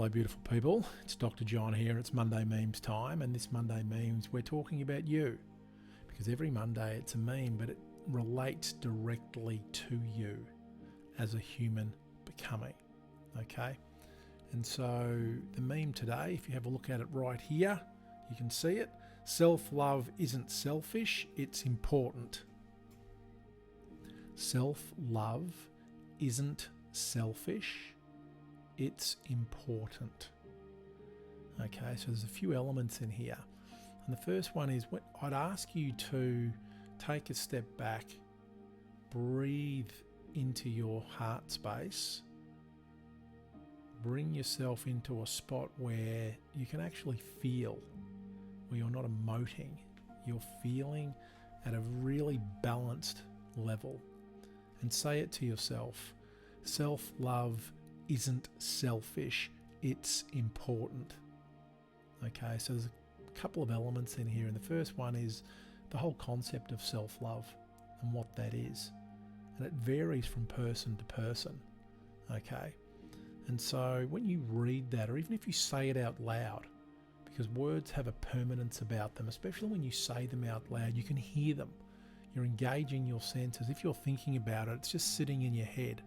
Hello beautiful people, it's Dr. John here. It's Monday Memes time, and this Monday Memes we're talking about you, because every Monday it's a meme, but it relates directly to you as a human becoming, okay? And so the meme today, if you have a look at it right here, you can see it. Self-love isn't selfish, it's important. Self-love isn't selfish, it's important. Okay, so there's a few elements in here. And the first one is, I'd ask you to take a step back, breathe into your heart space, bring yourself into a spot where you can actually feel, where you're not emoting, you're feeling at a really balanced level, and say it to yourself. Self-love isn't selfish, it's important. Okay, so there's a couple of elements in here, and the first one is the whole concept of self-love and what that is. And it varies from person to person. Okay, and so when you read that, or even if you say it out loud, because words have a permanence about them, especially when you say them out loud, you can hear them. You're engaging your senses. If you're thinking about it, it's just sitting in your head,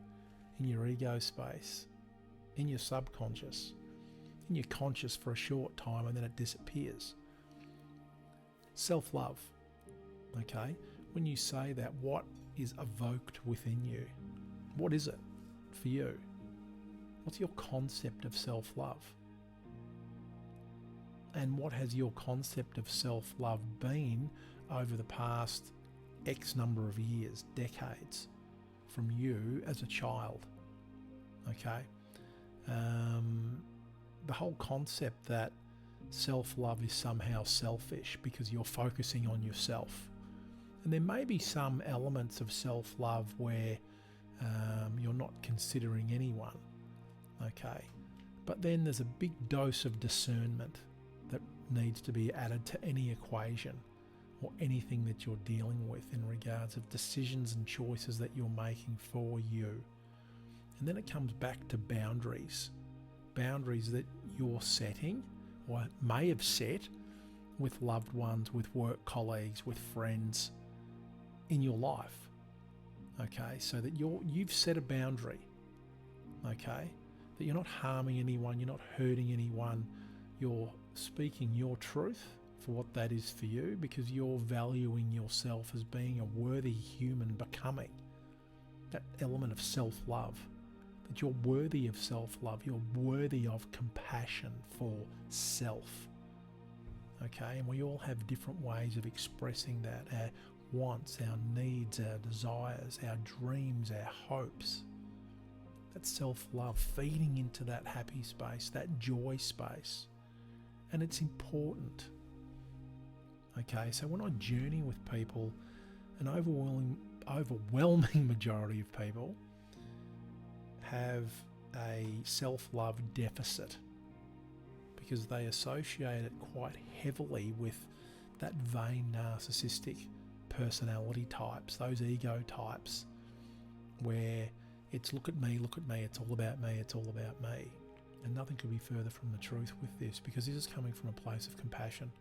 in your ego space, in your subconscious, in your conscious for a short time, and then it disappears. Self-love, okay? When you say that, what is evoked within you? What is it for you? What's your concept of self-love? And what has your concept of self-love been over the past X number of years, decades, from you as a child? Okay? The whole concept that self-love is somehow selfish because you're focusing on yourself. And there may be some elements of self-love where you're not considering anyone, okay? But then there's a big dose of discernment that needs to be added to any equation or anything that you're dealing with in regards of decisions and choices that you're making for you. And then it comes back to boundaries that you're setting or may have set with loved ones, with work colleagues, with friends in your life. Okay, so that you've set a boundary, okay, that you're not harming anyone, you're not hurting anyone, you're speaking your truth for what that is for you, because you're valuing yourself as being a worthy human becoming. That element of self-love, that you're worthy of self-love, you're worthy of compassion for self. Okay, and we all have different ways of expressing that, our wants, our needs, our desires, our dreams, our hopes. That's self-love, feeding into that happy space, that joy space. And it's important. Okay, so when I journey with people, an overwhelming majority of people have a self-love deficit because they associate it quite heavily with that vain narcissistic personality types, those ego types, where it's look at me, it's all about me, it's all about me. And nothing could be further from the truth with this, because this is coming from a place of compassion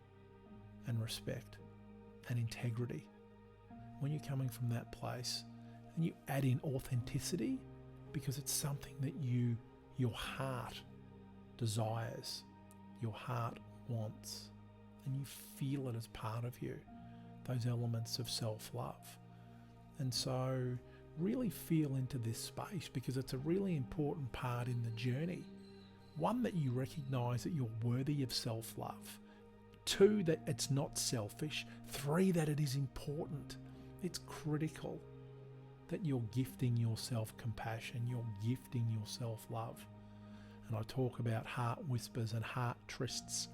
and respect and integrity. When you're coming from that place and you add in authenticity, because it's something that your heart desires, your heart wants, and you feel it as part of you, those elements of self-love. And so really feel into this space, because it's a really important part in the journey. One, that you recognize that you're worthy of self-love. Two, that it's not selfish. Three, that it is important. It's critical that you're gifting yourself compassion, you're gifting yourself love. And I talk about heart whispers and heart trysts.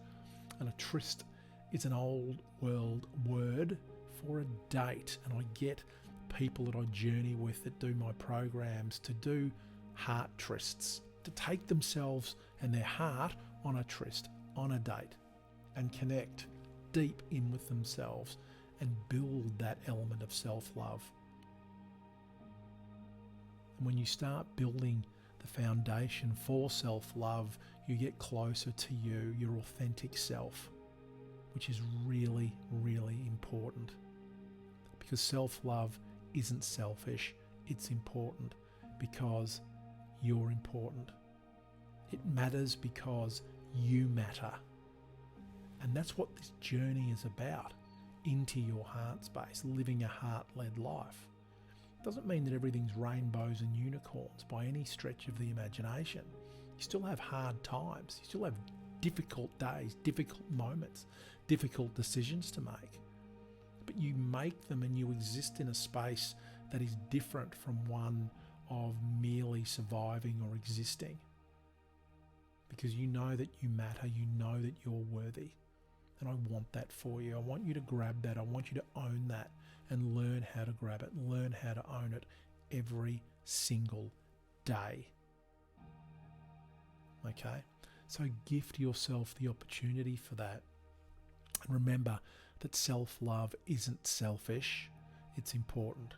And a tryst is an old world word for a date. And I get people that I journey with that do my programs to do heart trysts, to take themselves and their heart on a tryst, on a date, and connect deep in with themselves and build that element of self-love. And when you start building the foundation for self-love, you get closer to you, your authentic self, which is really, really important. Because self-love isn't selfish, it's important because you're important. It matters because you matter. And that's what this journey is about, into your heart space, living a heart-led life. Doesn't mean that everything's rainbows and unicorns by any stretch of the imagination. You still have hard times. You still have difficult days, difficult moments, difficult decisions to make. But you make them and you exist in a space that is different from one of merely surviving or existing. Because you know that you matter, you know that you're worthy. And I want that for you. I want you to grab that. I want you to own that and learn how to grab it, learn how to own it every single day. Okay? So gift yourself the opportunity for that. And remember that self-love isn't selfish, it's important.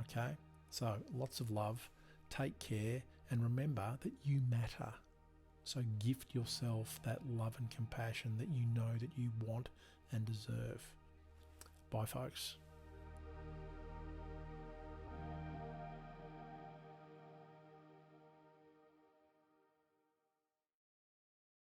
Okay? So lots of love, take care, and remember that you matter. So gift yourself that love and compassion that you know that you want and deserve. Bye, folks.